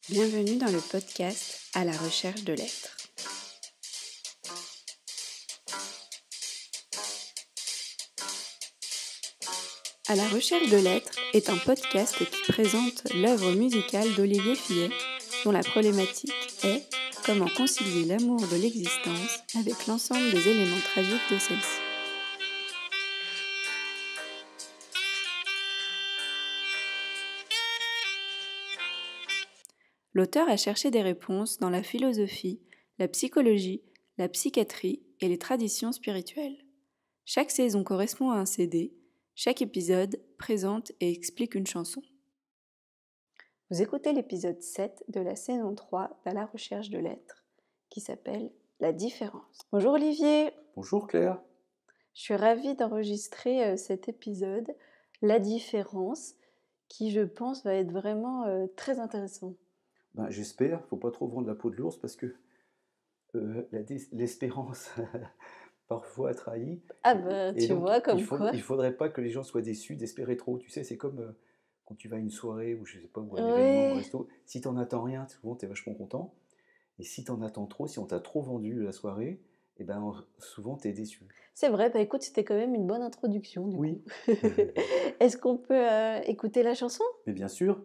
Bienvenue dans le podcast À la recherche de l'être. À la recherche de l'être est un podcast qui présente l'œuvre musicale d'Olivier Fillet, dont la problématique est comment concilier l'amour de l'existence avec l'ensemble des éléments tragiques de celle-ci. L'auteur a cherché des réponses dans la philosophie, la psychologie, la psychiatrie et les traditions spirituelles. Chaque saison correspond à un CD, chaque épisode présente et explique une chanson. Vous écoutez l'épisode 7 de la saison 3 d'À la recherche de l'être, qui s'appelle La différence. Bonjour Olivier. Bonjour Claire. Je suis ravie d'enregistrer cet épisode, La différence, qui je pense va être vraiment très intéressant. J'espère, faut pas trop vendre la peau de l'ours parce que l'espérance parfois trahit. Tu vois, comme quoi. Il faudrait pas que les gens soient déçus d'espérer trop. Tu sais, c'est comme quand tu vas à une soirée ou je sais pas, ou un événement, un resto. Si t'en attends rien, souvent t'es vachement content. Et si t'en attends trop, si on t'a trop vendu la soirée, souvent t'es déçu. C'est vrai, écoute, c'était quand même une bonne introduction du Oui. coup. Est-ce qu'on peut écouter la chanson ? Mais bien sûr.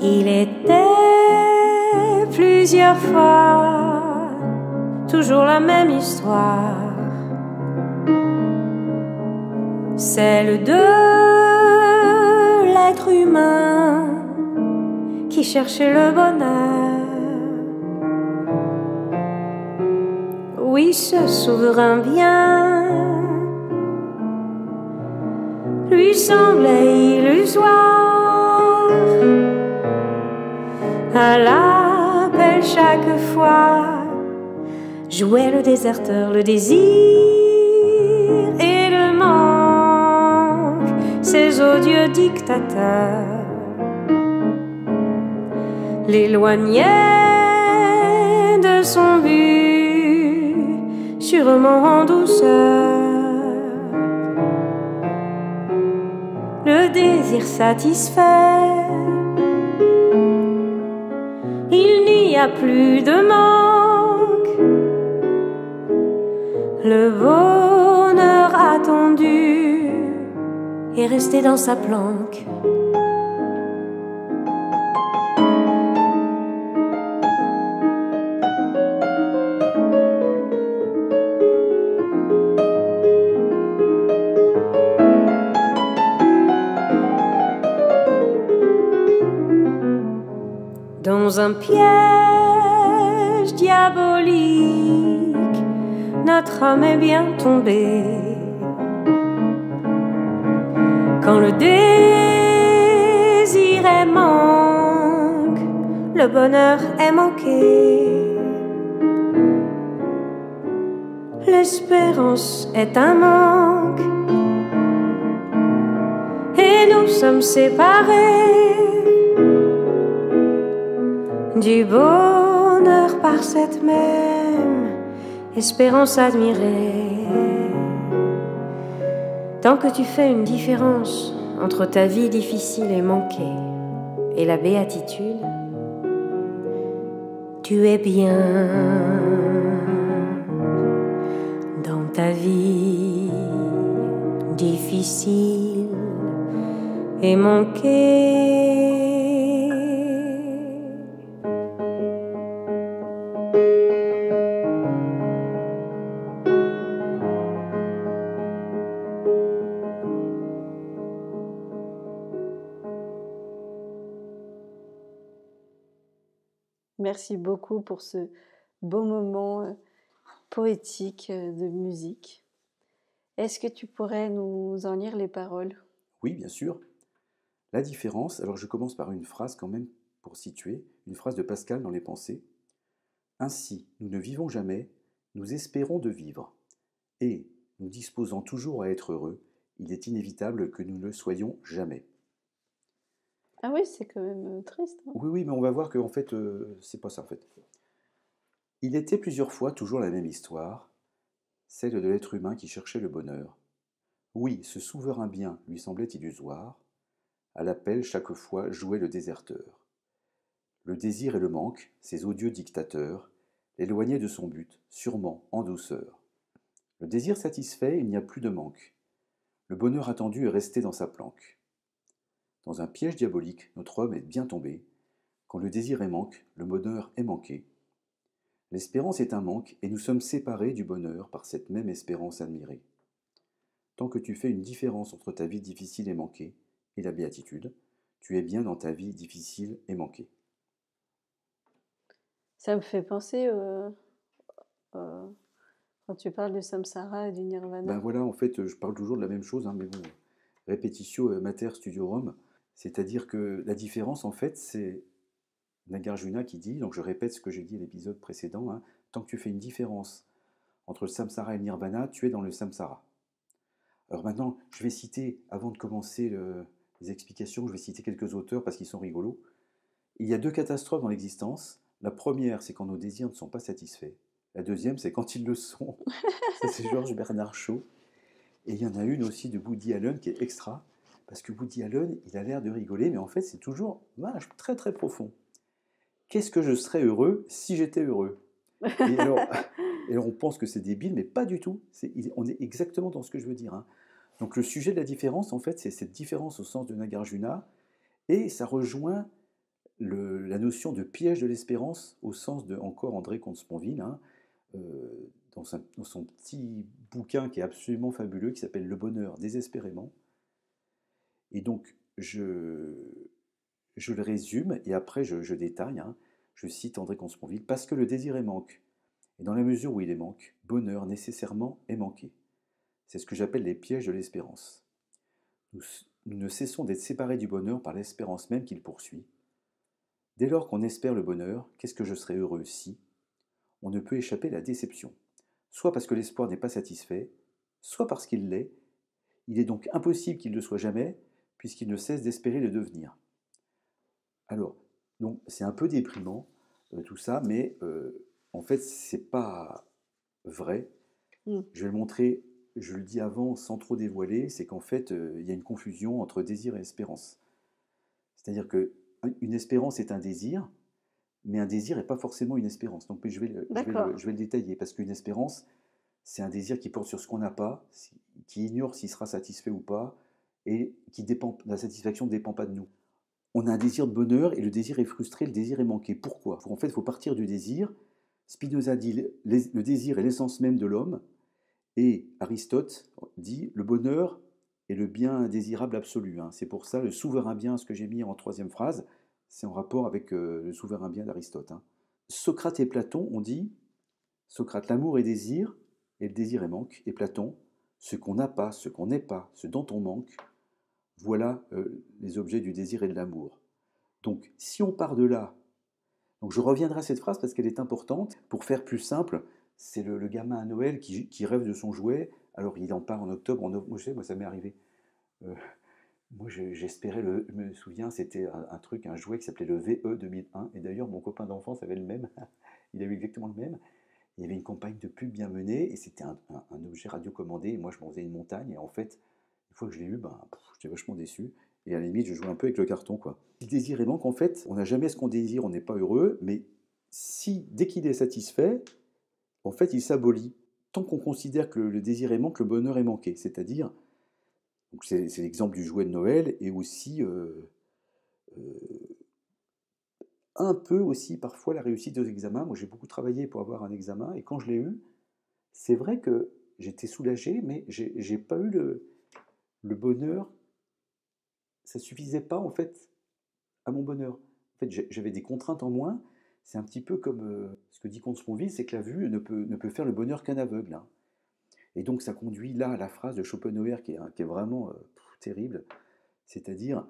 Il était plusieurs fois toujours la même histoire, celle de l'être humain qui cherchait le bonheur. Oui, ce souverain bien lui semblait illusoire. À l'appel chaque fois jouait le déserteur, le désir et le manque, ces odieux dictateurs l'éloignaient de son but, sûrement en douceur. Le désir satisfait, il n'y a plus de manque. Le bonheur attendu est resté dans sa planque. Dans un piège diabolique, notre âme est bien tombée. Quand le désir est manque, le bonheur est manqué. L'espérance est un manque, et nous sommes séparés du bonheur par cette même espérance admirée. Tant que tu fais une différence entre ta vie difficile et manquée et la béatitude, tu es bien dans ta vie difficile et manquée. Merci beaucoup pour ce beau moment poétique de musique. Est-ce que tu pourrais nous en lire les paroles ? Oui, bien sûr. La différence, alors je commence par une phrase quand même pour situer, une phrase de Pascal dans les Pensées. Ainsi, nous ne vivons jamais, nous espérons de vivre. Et, nous disposant toujours à être heureux, il est inévitable que nous ne le soyons jamais. Ah oui, c'est quand même triste. Hein. Oui, mais on va voir qu'en fait, c'est pas ça en fait. Il était plusieurs fois toujours la même histoire, celle de l'être humain qui cherchait le bonheur. Oui, ce souverain bien lui semblait illusoire, à l'appel chaque fois jouait le déserteur. Le désir et le manque, ces odieux dictateurs, l'éloignaient de son but, sûrement en douceur. Le désir satisfait, il n'y a plus de manque. Le bonheur attendu est resté dans sa planque. Dans un piège diabolique, notre homme est bien tombé. Quand le désir est manque, le bonheur est manqué. L'espérance est un manque, et nous sommes séparés du bonheur par cette même espérance admirée. Tant que tu fais une différence entre ta vie difficile et manquée et la béatitude, tu es bien dans ta vie difficile et manquée. Ça me fait penser quand tu parles du samsara et du nirvana. Ben voilà, en fait, je parle toujours de la même chose, hein, mais bon, repetitio mater studiorum, c'est-à-dire que la différence, en fait, c'est Nagarjuna qui dit, donc je répète ce que j'ai dit à l'épisode précédent, hein, tant que tu fais une différence entre le samsara et le nirvana, tu es dans le samsara. Alors maintenant, je vais citer, avant de commencer les explications, je vais citer quelques auteurs parce qu'ils sont rigolos. Il y a 2 catastrophes dans l'existence. La première, c'est quand nos désirs ne sont pas satisfaits. La deuxième, c'est quand ils le sont. Ça, c'est Georges Bernard Shaw. Et il y en a une aussi de Woody Allen qui est extra, parce que Woody Allen, il a l'air de rigoler, mais en fait, c'est toujours très très profond. Qu'est-ce que je serais heureux si j'étais heureux? Et alors, on pense que c'est débile, mais pas du tout. On est exactement dans ce que je veux dire, hein. Donc le sujet de la différence, en fait, c'est cette différence au sens de Nagarjuna, et ça rejoint la notion de piège de l'espérance au sens de, encore, André Comte-Sponville, hein, dans son petit bouquin qui est absolument fabuleux, qui s'appelle Le bonheur désespérément. Et donc, je le résume, et après je détaille, hein, je cite André Comte-Sponville, parce que le désir est manque, et dans la mesure où il est manque, bonheur nécessairement est manqué. C'est ce que j'appelle les pièges de l'espérance. Nous ne cessons d'être séparés du bonheur par l'espérance même qu'il poursuit. Dès lors qu'on espère le bonheur, qu'est-ce que je serais heureux si on ne peut échapper à la déception, soit parce que l'espoir n'est pas satisfait, soit parce qu'il l'est. Il est donc impossible qu'il ne le soit jamais, puisqu'il ne cesse d'espérer le devenir. Alors, donc c'est un peu déprimant tout ça, mais en fait c'est pas vrai. Je vais le montrer, je le dis avant sans trop dévoiler, c'est qu'en fait il y a une confusion entre désir et espérance. C'est-à-dire que une espérance est un désir, mais un désir n'est pas forcément une espérance. Donc je vais le détailler, parce qu'une espérance, c'est un désir qui porte sur ce qu'on n'a pas, qui ignore s'il sera satisfait ou pas, et la satisfaction ne dépend pas de nous. On a un désir de bonheur, et le désir est frustré, le désir est manqué. Pourquoi? En fait, il faut partir du désir. Spinoza dit le désir est l'essence même de l'homme, et Aristote dit le bonheur est le bien désirable absolu. Hein. C'est pour ça le souverain bien, ce que j'ai mis en 3e phrase, c'est en rapport avec le souverain bien d'Aristote. Hein. Socrate et Platon ont dit, Socrate, l'amour est désir, et le désir est manque, et Platon, ce qu'on n'a pas, ce qu'on n'est pas, ce dont on manque, voilà les objets du désir et de l'amour. Donc, si on part de là, donc je reviendrai à cette phrase parce qu'elle est importante. Pour faire plus simple, c'est le gamin à Noël qui rêve de son jouet. Alors, il en part en octobre. Moi, ça m'est arrivé. Moi, j'espérais, je me souviens, c'était un jouet qui s'appelait le VE 2001. Et d'ailleurs, mon copain d'enfance avait le même. Il a eu exactement le même. Il y avait une campagne de pub bien menée et c'était un objet radiocommandé. Et moi, je m'en faisais une montagne. Et en fait, une fois que je l'ai eu, j'étais vachement déçu. Et à la limite, je jouais un peu avec le carton, quoi. Le désir est manque, en fait, on n'a jamais ce qu'on désire, on n'est pas heureux, mais dès qu'il est satisfait, en fait, il s'abolit. Tant qu'on considère que le désir est manque, le bonheur est manqué. C'est-à-dire, c'est l'exemple du jouet de Noël, et aussi un peu aussi parfois la réussite aux examens. Moi, j'ai beaucoup travaillé pour avoir un examen, et quand je l'ai eu, c'est vrai que j'étais soulagé, mais j'ai pas eu le bonheur. Ça suffisait pas, en fait, à mon bonheur. En fait, j'avais des contraintes en moins. C'est un petit peu comme ce que dit Comte-Sponville, c'est que la vue ne peut faire le bonheur qu'un aveugle. Hein. Et donc ça conduit là à la phrase de Schopenhauer qui est vraiment terrible. C'est-à-dire,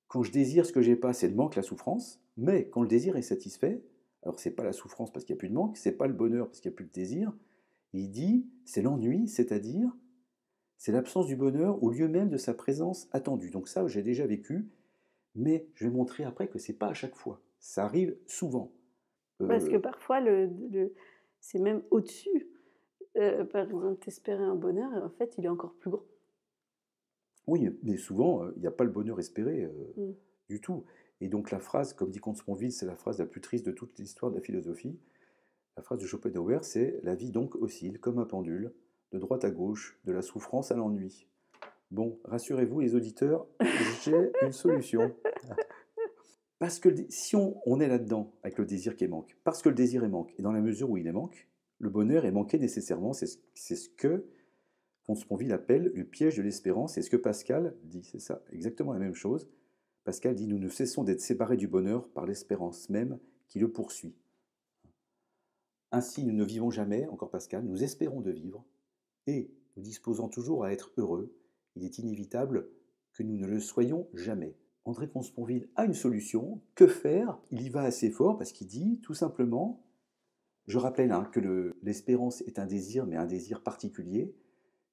quand je désire ce que j'ai pas, c'est le manque, la souffrance. Mais quand le désir est satisfait, alors c'est pas la souffrance parce qu'il n'y a plus de manque, c'est pas le bonheur parce qu'il n'y a plus de désir. Il dit, c'est l'ennui, c'est-à-dire, c'est l'absence du bonheur au lieu même de sa présence attendue. Donc ça, j'ai déjà vécu. Mais je vais montrer après que ce n'est pas à chaque fois. Ça arrive souvent. Parce que parfois, c'est même au-dessus. Par exemple, t'espérer un bonheur, et en fait, il est encore plus grand. Oui, mais souvent, il n'y a pas le bonheur espéré Mm. du tout. Et donc la phrase, comme dit Comte Sponville, c'est la phrase la plus triste de toute l'histoire de la philosophie. La phrase de Schopenhauer, c'est « La vie donc oscille comme un pendule, de droite à gauche, de la souffrance à l'ennui ». Bon, rassurez-vous les auditeurs, j'ai une solution. Parce que si on est là-dedans, avec le désir qui est manque, parce que le désir est manque, et dans la mesure où il est manque, le bonheur est manqué nécessairement, c'est ce que Comte Sponville appelle le piège de l'espérance, et ce que Pascal dit, c'est ça, exactement la même chose. Pascal dit « Nous ne cessons d'être séparés du bonheur par l'espérance même qui le poursuit ». Ainsi, nous ne vivons jamais, encore Pascal, nous espérons de vivre, et nous disposons toujours à être heureux. Il est inévitable que nous ne le soyons jamais. André Comte-Sponville a une solution. Que faire? Il y va assez fort parce qu'il dit tout simplement, je rappelle que l'espérance est un désir, mais un désir particulier.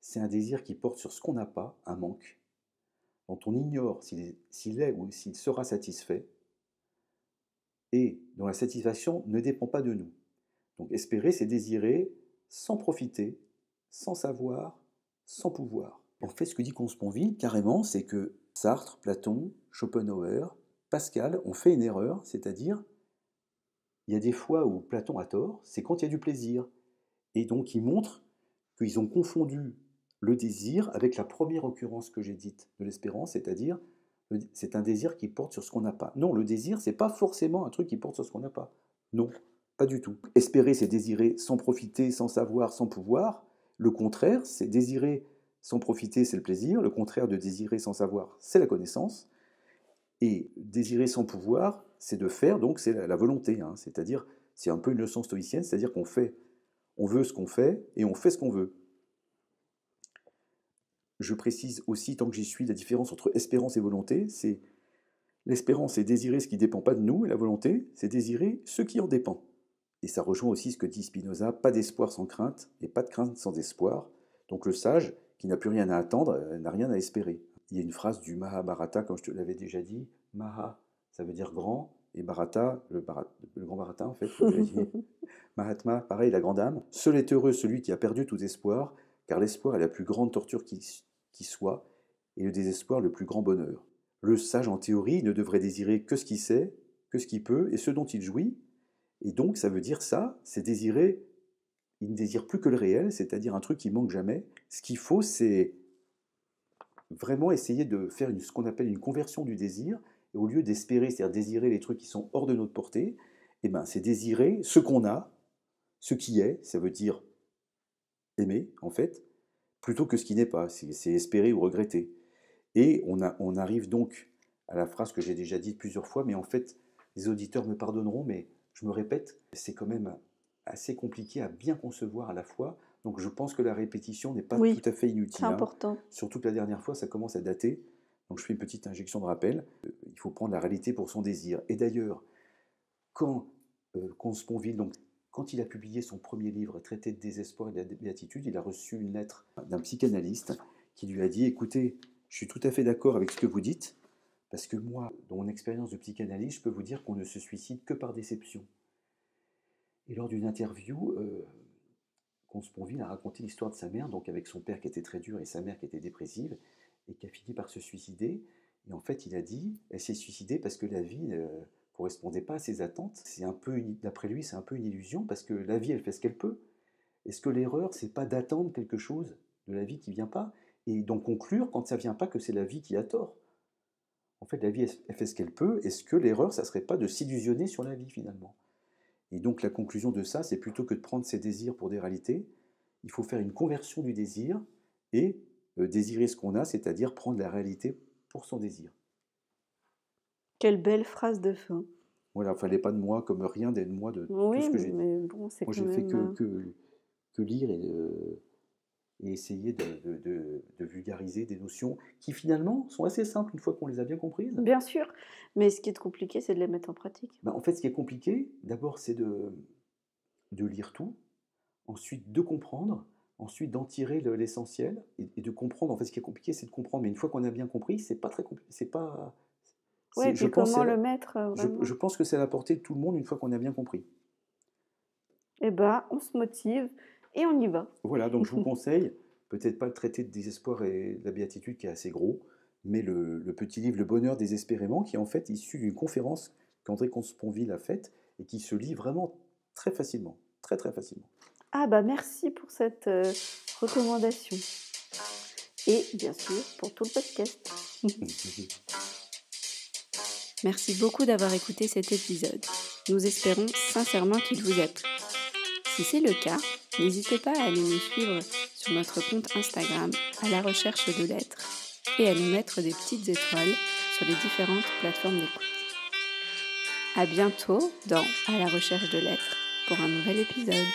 C'est un désir qui porte sur ce qu'on n'a pas, un manque, dont on ignore s'il est ou s'il sera satisfait, et dont la satisfaction ne dépend pas de nous. Donc espérer, c'est désirer sans profiter, sans savoir, sans pouvoir. En fait, ce que dit Comte Sponville, carrément, c'est que Sartre, Platon, Schopenhauer, Pascal ont fait une erreur, c'est-à-dire, il y a des fois où Platon a tort, c'est quand il y a du plaisir. Et donc, il montre qu'ils ont confondu le désir avec la première occurrence que j'ai dite de l'espérance, c'est-à-dire, c'est un désir qui porte sur ce qu'on n'a pas. Non, le désir, c'est pas forcément un truc qui porte sur ce qu'on n'a pas. Non, pas du tout. Espérer, c'est désirer sans profiter, sans savoir, sans pouvoir. Le contraire, c'est désirer sans profiter, c'est le plaisir. Le contraire de désirer sans savoir, c'est la connaissance. Et désirer sans pouvoir, c'est de faire, donc c'est la volonté. C'est-à-dire, c'est un peu une leçon stoïcienne, c'est-à-dire qu'on fait, on veut ce qu'on fait et on fait ce qu'on veut. Je précise aussi, tant que j'y suis, la différence entre espérance et volonté. C'est l'espérance, c'est désirer ce qui ne dépend pas de nous, et la volonté, c'est désirer ce qui en dépend. Et ça rejoint aussi ce que dit Spinoza, pas d'espoir sans crainte, et pas de crainte sans espoir. Donc le sage, qui n'a plus rien à attendre, n'a rien à espérer. Il y a une phrase du Mahabharata, comme je te l'avais déjà dit. Maha, ça veut dire grand, et Bharata, le grand Bharata en fait, comme je l'ai dit. Mahatma, pareil, la grande âme. Seul est heureux celui qui a perdu tout espoir, car l'espoir est la plus grande torture qui soit, et le désespoir le plus grand bonheur. Le sage, en théorie, ne devrait désirer que ce qu'il sait, que ce qu'il peut, et ce dont il jouit. Et donc, ça veut dire ça, c'est désirer, il ne désire plus que le réel, c'est-à-dire un truc qui manque jamais. Ce qu'il faut, c'est vraiment essayer de faire ce qu'on appelle une conversion du désir, et au lieu d'espérer, c'est-à-dire désirer les trucs qui sont hors de notre portée, eh ben, c'est désirer ce qu'on a, ce qui est, ça veut dire aimer, en fait, plutôt que ce qui n'est pas, c'est espérer ou regretter. Et on arrive donc à la phrase que j'ai déjà dite plusieurs fois, mais en fait, les auditeurs me pardonneront, mais je me répète, c'est quand même assez compliqué à bien concevoir à la fois. Donc je pense que la répétition n'est pas tout à fait inutile. C'est important. Surtout que la dernière fois, ça commence à dater. Donc je fais une petite injection de rappel. Il faut prendre la réalité pour son désir. Et d'ailleurs, quand Comte Sponville, donc, quand il a publié son premier livre, Traité de désespoir et de la béatitude, il a reçu une lettre d'un psychanalyste qui lui a dit « Écoutez, je suis tout à fait d'accord avec ce que vous dites, parce que moi, dans mon expérience de psychanalyste, je peux vous dire qu'on ne se suicide que par déception. » Et lors d'une interview, Comte Sponville a raconté l'histoire de sa mère, donc avec son père qui était très dur et sa mère qui était dépressive, et qui a fini par se suicider. Et en fait, il a dit, elle s'est suicidée parce que la vie ne correspondait pas à ses attentes. D'après lui, c'est un peu une illusion, parce que la vie, elle fait ce qu'elle peut. Est-ce que l'erreur, c'est pas d'attendre quelque chose de la vie qui vient pas, et donc conclure, quand ça vient pas, que c'est la vie qui a tort? En fait, la vie, elle fait ce qu'elle peut. Est-ce que l'erreur, ça serait pas de s'illusionner sur la vie, finalement? Et donc la conclusion de ça, c'est plutôt que de prendre ses désirs pour des réalités, il faut faire une conversion du désir et désirer ce qu'on a, c'est-à-dire prendre la réalité pour son désir. Quelle belle phrase de fin. Voilà, il ne fallait pas de moi comme rien d'être moi de oui, tout ce que j'ai dit. Mais bon, c'est moi, quand j'ai fait même... que lire et essayer de vulgariser des notions qui finalement sont assez simples une fois qu'on les a bien comprises. Bien sûr, mais ce qui est compliqué, c'est de les mettre en pratique. En fait, ce qui est compliqué, d'abord, c'est de lire tout, ensuite de comprendre, ensuite d'en tirer l'essentiel et de comprendre. En fait, ce qui est compliqué, c'est de comprendre. Mais une fois qu'on a bien compris, c'est pas très compliqué. C'est pas. Ouais, et puis comment le mettre je pense que c'est à la portée de tout le monde une fois qu'on a bien compris. Eh ben, on se motive et on y va. Voilà, donc je vous conseille, peut-être pas le traité de désespoir et de la béatitude qui est assez gros, mais le petit livre Le bonheur désespérément, qui est en fait issu d'une conférence qu'André Comte-Sponville a faite et qui se lit vraiment très facilement, très très facilement. Ah bah merci pour cette recommandation. Et bien sûr, pour tout le podcast. Merci beaucoup d'avoir écouté cet épisode. Nous espérons sincèrement qu'il vous a plu. Si c'est le cas, n'hésitez pas à aller nous suivre sur notre compte Instagram à la recherche de lettres et à nous mettre des petites étoiles sur les différentes plateformes d'écoute. À bientôt dans À la recherche de lettres pour un nouvel épisode.